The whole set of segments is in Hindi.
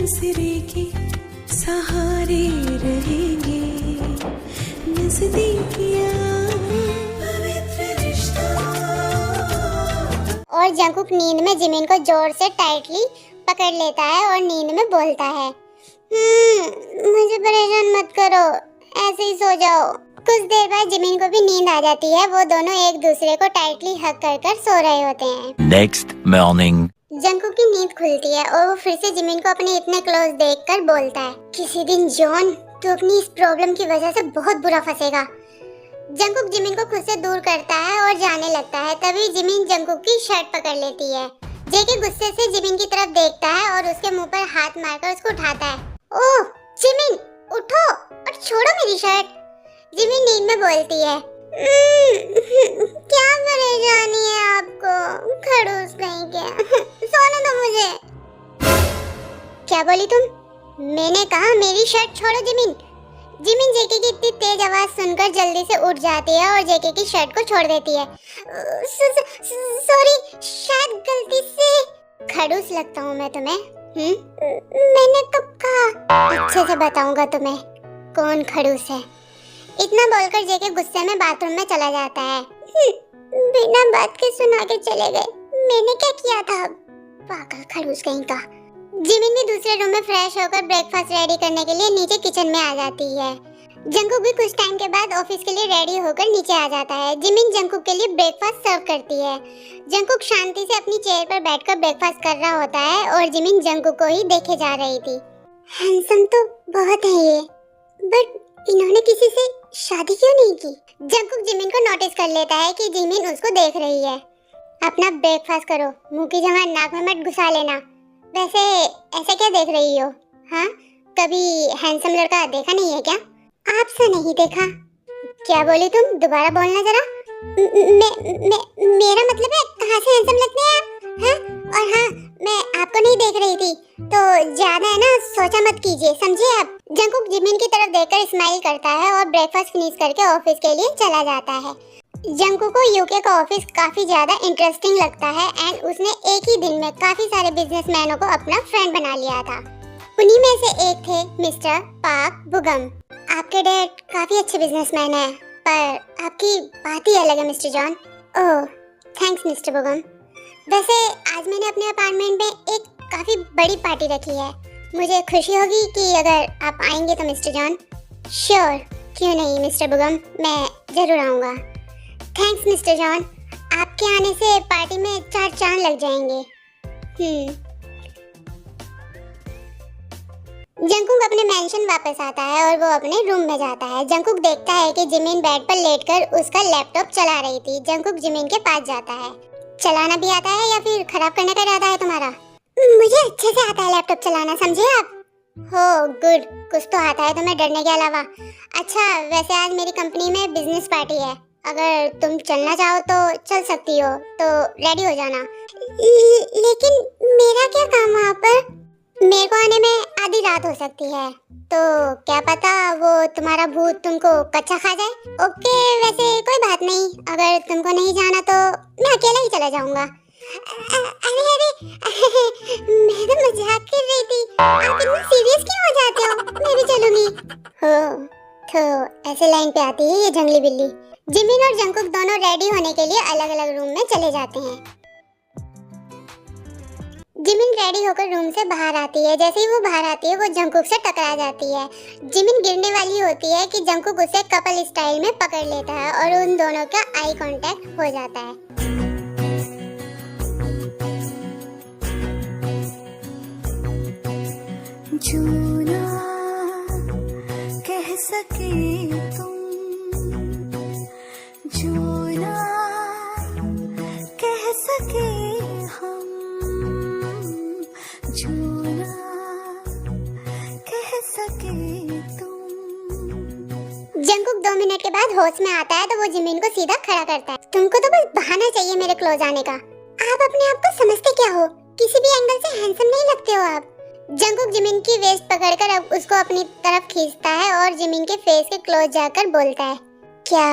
आसरे के सहारे रहेंगे, नजदीकियां पवित्र रिश्ता। और जंकुक नींद में जिमिन को जोर से टाइटली पकड़ लेता है और नींद में बोलता है, मुझे परेशान मत करो, ऐसे ही सो जाओ। कुछ देर बाद जिमिन को भी नींद आ जाती है। वो दोनों एक दूसरे को टाइटली हग कर सो रहे होते हैं। नेक्स्ट मॉर्निंग जंकुक की नींद खुलती है और वो फिर से जिमिन को अपने इतने क्लोज देखकर बोलता है, किसी दिन जॉन तू अपनी इस प्रॉब्लम की वजह से बहुत बुरा फंसेगा। जंकुक जिमिन को खुद से दूर करता है और जाने लगता है। तभी जिमिन जंकुक की शर्ट पकड़ लेती है। जेके गुस्से से जिमिन की तरफ देखता है और उसके मुंह पर हाथ मारकर उसको उठाता है। ओह जिमिन, उठो और छोड़ो मेरी शर्ट। जिमिन नींद में बोलती है, क्या परेशानी है आपको, खड़ूस कहीं के, सोने दो मुझे। क्या बोली तुम? मैंने कहा मेरी शर्ट छोड़ो जिमिन। जिमिन जेके की इतनी तेज आवाज सुनकर जल्दी से उठ जाती है और जेके की शर्ट को छोड़ देती है। सॉरी, शायद गलती से। खड़ूस लगता हूँ मैं तुम्हें? मैंने कब कहा? अच्छे से बताऊंगा तुम्हें कौन खड़ूस है। इतना बोलकर जेके गुस्से में बाथरूम में चला जाता है। बिना बात के सुना के चले गए, मैंने क्या किया था? पागल खड़ूस कहीं का। जिमिन भी दूसरे रूम में फ्रेश होकर ब्रेकफास्ट रेडी करने के लिए नीचे किचन में आ जाती है। जंकुक भी कुछ टाइम के बाद ऑफिस के लिए रेडी होकर नीचे आ जाता है। जिमिन जंकुक के लिए ब्रेकफास्ट सर्व करती है। जंकुक शांति से अपनी चेयर पर बैठकर ब्रेकफास्ट कर रहा होता है और जिमिन जंकुक को ही देखे जा रही थी। हैंडसम तो बहुत है ये, बट इन्होंने किसी से शादी क्यों नहीं की? जंकुक जिमिन को नोटिस कर लेता है कि जिमिन उसको देख रही है। अपना ब्रेकफास्ट करो, मुंह की जगह नाक में मत घुसा लेना। वैसे ऐसे क्या देख रही हो? हाँ, कभी हैंडसम लड़का देखा नहीं है क्या? आपसे नहीं देखा। क्या बोली तुम? दोबारा बोलना जरा। मेरा मतलब है कहाँ से हैंडसम लगते हैं आप? हाँ? और हाँ, मैं आपको नहीं देख रही थी, तो ज्यादा है ना सोचा मत कीजिए, समझे आप? जंकुक जिमिन की तरफ देखकर स्माइल करता है और ब्रेकफास्ट फिनिश करके ऑफिस के लिए चला जाता है। जंकुक को यूके का ऑफिस काफी ज्यादा इंटरेस्टिंग लगता है एंड उसने एक ही दिन में काफी सारे बिजनेसमैनों को अपना फ्रेंड बना लिया था। उन्हीं में से एक थे मिस्टर पाक बुगम। आपके डैड काफी अच्छे बिजनेसमैन हैं, पर आपकी बात ही अलग है mister John. Oh thanks mister बुगम। वैसे आज मैंने अपने अपार्टमेंट में एक काफी बड़ी पार्टी रखी है। मुझे खुशी होगी कि अगर आप आएंगे तो मिस्टर जॉन। श्योर, क्यों नहीं मिस्टर बुगम, मैं जरूर आऊँगा। थैंक्स मिस्टर जॉन, आपके आने से पार्टी में 4 चांद लग जाएंगे। जंकुक अपने मेंशन वापस आता है और वो अपने रूम में जाता है। जंकुक देखता है कि जिमिन बेड पर लेटकर उसका लैपटॉप चला रही थी। जंकुक जिमिन के पास जाता है। चलाना भी आता है या फिर खराब करने का इरादा है तुम्हारा? मुझे अच्छे से आता है लैपटॉप चलाना, समझे आप? हो गुड, कुछ तो आता है तुम्हें डरने के अलावा। अच्छा, वैसे आज मेरी कंपनी में बिजनेस पार्टी है, अगर तुम चलना चाहो तो चल सकती हो, तो रेडी हो जाना। लेकिन मेरा क्या काम वहाँ पर? मेरे को आने में आधी रात हो सकती है, तो क्या पता वो तुम्हारा भूत तुमको कच्चा खा जाए। ओके, वैसे कोई बात नहीं, अगर तुमको नहीं जाना तो मैं अकेला ही चला जाऊंगा। अरे मैं तो मजाक कर रही थी, आप इतना सीरियस क्यों हो जाते हो? मैं भी चलूंगी। हो तो ऐसे लाइन पे आती है ये जंगली बिल्ली। जिमिन और जंकुक दोनों रेडी होने के लिए अलग अलग रूम में चले जाते हैं। जिमिन रेडी होकर रूम से बाहर आती है। जैसे ही वो बाहर आती है वो जंकुक से टकरा जाती है। जिमिन गिरने वाली होती है कि जंकुक उसे कपल स्टाइल में पकड़ लेता है और उन दोनों का आई कांटेक्ट हो जाता है। जो ना कह सके तुम, जो ना कह सके हम, जो ना कह सके तुम। जंकुक 2 मिनट के बाद होश में आता है तो वो जिमिन को सीधा खड़ा करता है। तुमको तो बस बहाना चाहिए मेरे क्लोज आने का। आप अपने आप को समझते क्या हो? किसी भी एंगल से हैंडसम नहीं लगते हो आप। जंकुक जिमिन की वेस्ट पकड़कर अब उसको अपनी तरफ खींचता है और जिमिन के फेस के क्लोज जाकर बोलता है, क्या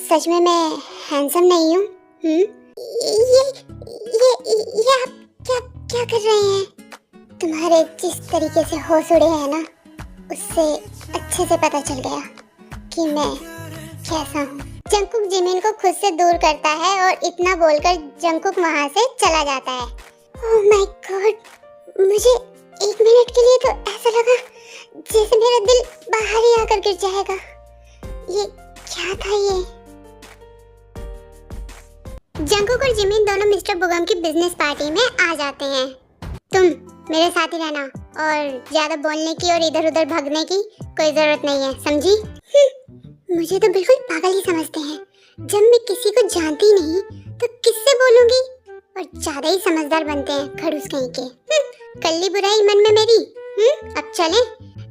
सच में मैं हैंडसम नहीं हूँ? ये आप क्या कर रहे हैं? तुम्हारे जिस तरीके से होश उड़े हैं ना, उससे अच्छे से पता चल गया कि मैं कैसा हूँ। जंगकुक जिमिन को खुद से दूर करता है और इतना बोलकर जंगकुक वहाँ से चला जाता है। ओह माय गॉड, मुझे 1 मिनट के लिए तो ऐसा लगा जैसे मेरा दिल बाहर ही आकर गिर जाएगा। ये क्या था ये? जंगकुक और जिमिन दोनों मिस्टर बुगम की बिजनेस पार्टी में आ जाते हैं। तुम मेरे साथ ही रहना और ज्यादा बोलने की और इधर उधर भागने की कोई जरूरत नहीं है, समझी? मुझे तो बिल्कुल पागल ही समझते हैं। जब मैं किसी को जानती नहीं तो किससे बोलूंगी? और ज्यादा ही समझदार बनते हैं खड़ूस कहीं के। कल्ली बुराई मन में मेरी। अब चले।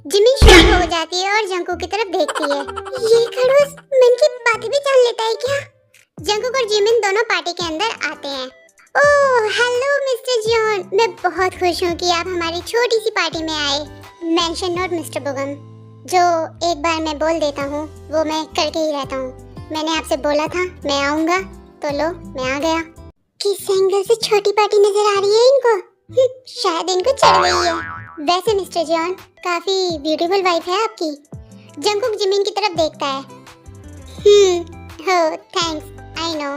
जिमिन शॉक हो जाती है और जंगकुक की तरफ देखती है। ये खड़ूस मन की बातें भी जान लेता है क्या? जंगकुक और जिमिन दोनों पार्टी के अंदर आते हैं। ओह हेलो मिस्टर जॉन, मैं बहुत खुश हूँ कि आप हमारी छोटी सी पार्टी में आए। मेंशन नोट मिस्टर बुगम, जो एक बार मैं बोल देता हूँ वो मैं करके ही रहता हूँ। मैंने आपसे बोला था मैं आऊँगा, तो लो मैं आ गया। किस एंगल से छोटी पार्टी नजर आ रही है इनको? शायद इनको चढ़ गई है। वैसे मिस्टर जॉन, काफी ब्यूटीफुल वाइफ है आपकी। जंगकुक जिमिन की तरफ देखता है। हो थैंक्स, आई नो।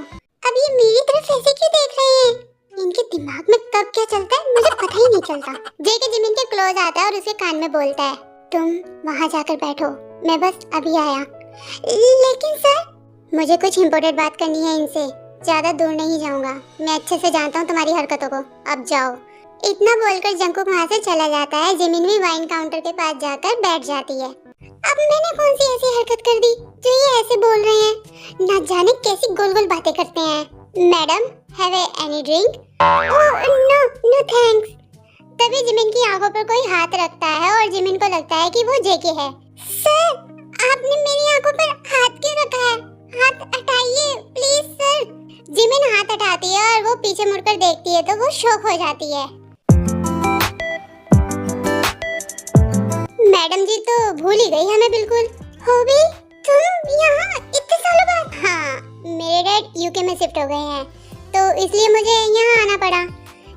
अब ये मेरी तरफ ऐसे क्यों देख रहे हैं? इनके दिमाग में कब क्या चलता है मुझे पता ही नहीं चलता। जेके जिमिन के क्लोज आता है और उसके कान में बोलता है, तुम वहाँ जाकर बैठो, मैं बस अभी आया। लेकिन सर, मुझे कुछ इम्पोर्टेंट बात करनी है इनसे, ज्यादा दूर नहीं जाऊंगा। मैं अच्छे से जानता हूँ तुम्हारी हरकतों को, अब जाओ। इतना बोलकर जंगकुक वहाँ से चला जाता है। जिमिन भी वाइन काउंटर के पास जाकर बैठ जाती है। अब मैंने कौन सी ऐसी हरकत कर दी जो ये ऐसे बोल रहे हैं? ना जाने कैसी गोल गोल बातें करते हैं। Madam, have any drink? No no thanks. तभी जिमिन की आंखों पर कोई हाथ रखता है और जिमिन को लगता है कि वो जेके है। सर, आपने मेरी आंखों पर हाथ क्यों रखा है? हाथ हटाइए प्लीज सर। जिमिन हाथ हटाती है और वो पीछे मुड़कर देखती है तो वो शॉक हो जाती है। मैडम जी तो भूल ही गई हमें बिल्कुल। होबी, तुम यहाँ इतने सालों बाद? हाँ, मेरे डैड यूके में शिफ्ट हो गए हैं तो इसलिए मुझे यहाँ आना पड़ा।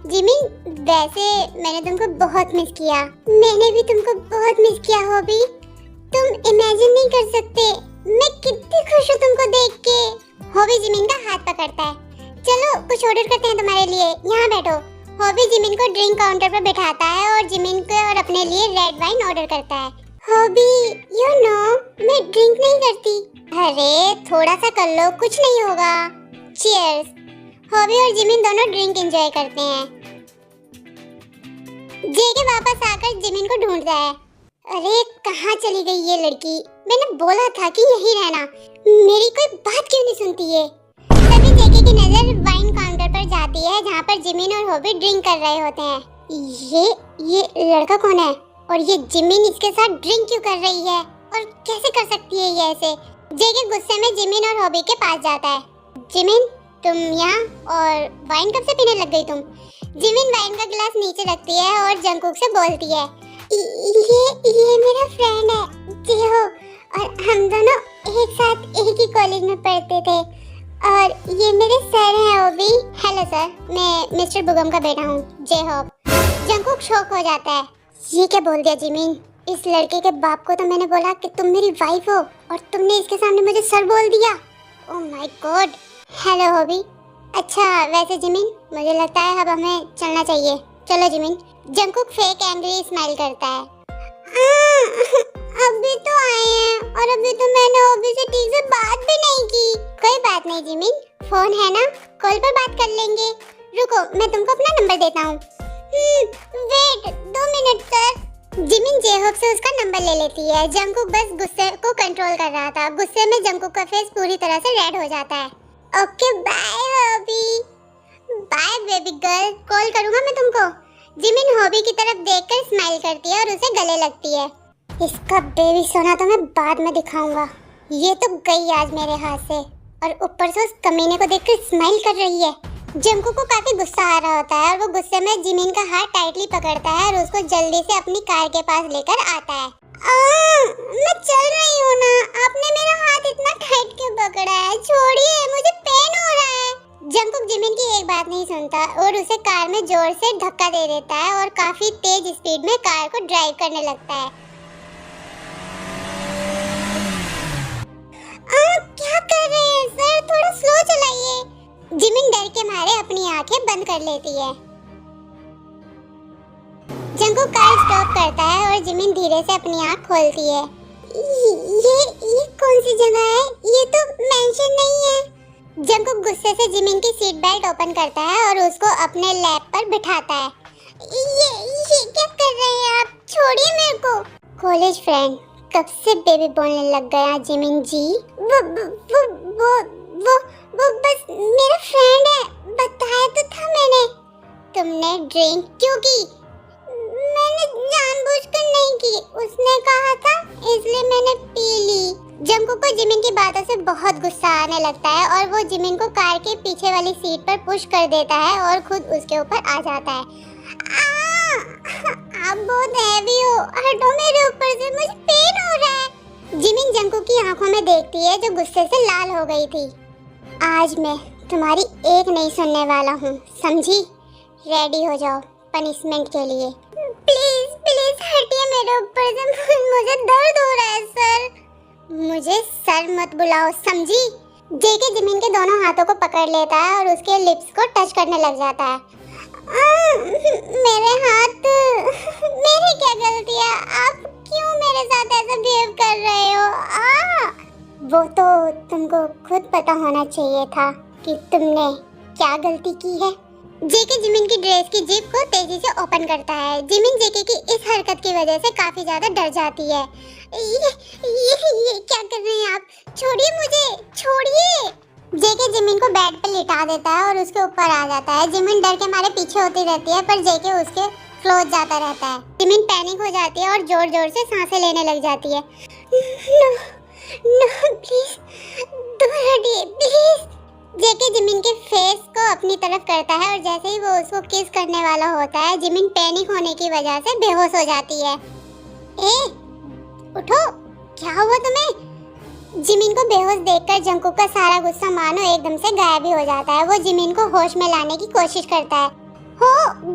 जिमिन, वैसे मैंने तुमको बहुत मिस किया। मैंने भी तुमको बहुत मिस किया होबी। तुम इमेजिन नहीं कर सकते मैं कितनी खुश हूँ तुमको देख के। होबी जिमिन का हाथ पकड़ता है। चलो कुछ ऑर्डर करते हैं तुम्हारे लिए, यहाँ बैठो। हॉबी जिमिन को ड्रिंक काउंटर पर बिठाता है और जिमिन को और अपने लिए रेड वाइन ऑर्डर करता है। हॉबी, यू नो मैं ड्रिंक नहीं करती। अरे थोड़ा सा कर लो, कुछ नहीं होगा। चीयर्स। हॉबी और जिमिन दोनों ड्रिंक एंजॉय करते हैं। जेके वापस आकर जिमिन को ढूंढता है। अरे कहाँ चली गई ये लड़की? मैंने बोला था कि यहीं रहना, मेरी कोई बात क्यों नहीं सुनती है? तभी जेके की नजर वाइन काउंटर पर जाती है जहाँ पर जिमिन और हॉबी ड्रिंक कर रहे होते हैं। ये लड़का कौन है और ये जिमिन इसके साथ ड्रिंक क्यों कर रही है और कैसे कर सकती है ये ऐसे? जेके गुस्से में जिमिन और हॉबी के पास जाता है। जिमिन, तुम यहाँ, और वाइन कब से पीने लग गई तुम? जिमिन वाइन का गिलास नीचे रखती है और जंगकुक से बोलती है, ये मेरा फ्रेंड है जेहो, और हम दोनों एक साथ एक ही कॉलेज में पढ़ते थे, और ये मेरे सर हैं ओबी। हेलो सर, मैं मिस्टर बुगम का बेटा हूँ, जेहोब। जंगकुक शॉक हो जाता है। ये क्या बोल दिया जिमिन? इस लड़के के बाप को तो मैंने बोला कि तुम मेरी वाइफ हो और तुमने इसके सामने मुझे सर बोल दिया। Oh my God. Hello hobby. अच्छा वैसे जिमिन, मुझे लगता है अब हमें चलना चाहिए। चलो Jimin. Jungkook fake angry smile करता है। अभी तो आए हैं और अभी तो मैंने हॉबी से ठीक से बात भी नहीं की। कोई बात नहीं जिमिन, फोन है ना, कॉल पर बात कर लेंगे। रुको, मैं तुमको अपना नंबर देता हूँ। Wait 2 minute sir. जिमिन जेहोब से उसका नंबर ले लेती है। जंगकुक बस गुस्से को कंट्रोल कर रहा था। गुस्से में जंगकुक का फेस पूरी तरह से रेड हो जाता है। Okay bye Hobi. Bye baby girl, call करूँगा मैं तुमको। जिमिन हॉबी की तरफ देखकर स्माइल करती है और उसे गले लगती है। इसका बेबी सोना तो मैं बाद में दिखाऊंगा। ये तो गई आज मेरे हाथ से, और ऊपर से उस कमीने को देखकर स्माइल कर रही है। जंगकुक को काफी गुस्सा आ रहा होता है और वो गुस्से में जिमिन का हाथ टाइटली पकड़ता है और उसको जल्दी से अपनी कार के पास लेकर आता है। मैं चल रही हूँ ना, आपने मेरा हाथ इतना टाइट क्यों पकड़ा है? छोड़िए, मुझे पेन हो रहा है। जंगकुक जिमिन की एक बात नहीं सुनता और उसे कार में जोर से धक्का दे देता है और काफी तेज स्पीड में कार को ड्राइव करने लगता है। क्या कर रहे हैं सर, थोड़ा स्लो चलाइए। जिमिन डर के मारे अपनी आंखें बंद कर लेती है। जंगकुक कार स्टॉप करता है और जिमिन धीरे से अपनी आंख खोलती है। ये कौन सी जगह है? ये तो मेंशन नहीं है। जंगकुक गुस्से से जिमिन की सीट बेल्ट ओपन करता है और उसको अपने लैप पर बिठाता है। ये क्या कर रहे हैं आप? छोड़िए मेरे को। कॉलेज फ्रेंड, कब से बेबी बोलने लग गया जिमिन जी? वो बस मेरा फ्रेंड है, बताया तो था मैंने। तुमने ड्रिंक क्यों की? मैंने जानबूझकर नहीं की, उसने कहा था इसलिए मैंने पी ली। जंगकुक को जिमिन की बातों से बहुत गुस्सा आने लगता है और वो जिमिन को कार के पीछे वाली सीट पर पुश कर देता है और खुद उसके ऊपर आ जाता है। आप बहुत हैवी हो, हटो मेरे ऊपर से, मुझे पेन हो रहा है। जिमिन जंगकुक की आंखों में देखती है जो गुस्से से लाल हो गई थी। आज मैं तुम्हारी एक नहीं सुनने वाला हूँ, समझी? रेडी हो जाओ पनिशमेंट के लिए। प्लीज प्लीज हटिए मेरे ऊपर से, मुझे दर्द हो रहा है सर। मुझे सर मत बुलाओ, समझी? जेके जिमिन के दोनों हाथों को पकड़ लेता है और उसके लिप्स को टच करने लग जाता है। मेरे हाथ, मेरी क्या गलती है? आप क्यों मेरे साथ ऐसा बिहेव कर रहे हो? वो तो तुमको खुद पता होना चाहिए था कि तुमने क्या गलती की है। जेके जिमिन की ड्रेस की जिप को तेजी से ओपन करता है। जिमिन जेके की इस हरकत की वजह से काफी ज्यादा डर जाती है। ये क्या कर रहे हैं आप? छोड़िए मुझे, छोड़िए। जेके जिमिन को बेड पे लिटा देता है और उसके ऊपर आ जाता है। जिमिन डर के मारे पीछे होती रहती है पर जेके उसके क्लोज जाता रहता है। जिमिन पैनिक हो जाती है और जोर जोर से सांसें लेने लग जाती है। नो प्लीज, दूर हटिए प्लीज। जेके जिमिन के फेस को अपनी तरफ करता है और जैसे ही वो उसको किस करने वाला होता है, जिमिन पैनिक होने की वजह से बेहोश हो जाती है। उठो, क्या हुआ तुम्हें? जिमिन को बेहोश देखकर जंगकुक का सारा गुस्सा मानो एकदम से गायब ही हो जाता है। वो जिमिन को होश में लाने की कोशिश करता है।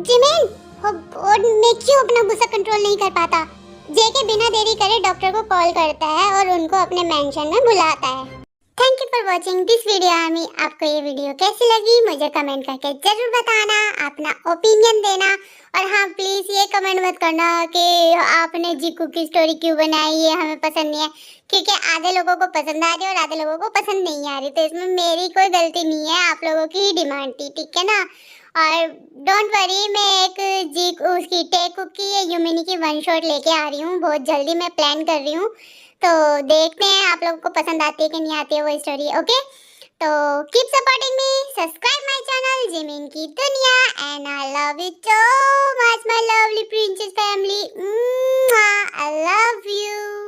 जिमिन, मैं क्यों अपना गुस्सा कंट्रोल नहीं कर पाता? जेके बिना देरी करे डॉक्टर को कॉल करता है और उनको अपने मेंशन में बुलाता है। Thank you for watching this video army. आपको ये वीडियो कैसी लगी मुझे कमेंट करके जरूर बताना, अपना ओपिनियन देना। और हाँ, प्लीज ये कमेंट मत करना कि आपने जीकू की स्टोरी क्यों बनाई, ये हमें पसंद नहीं है, क्योंकि आधे लोगों को पसंद आ रही है और आधे लोगों को पसंद नहीं आ रही। तो इसमें मेरी कोई गलती नहीं है, आप लोगों की ही डिमांड थी, ठीक है ना? और डोंट वरी, मैं एक जीकू उसकी टेकू की यूमिनी की वन शॉट लेके आ रही हूँ, बहुत जल्दी मैं प्लान कर रही हूँ। तो देखते हैं आप लोगों को पसंद आती है कि नहीं आती है वो स्टोरी। ओके, तो keep supporting me, subscribe my channel Jimin की दुनिया, and I love you so much my lovely princess family. I love you.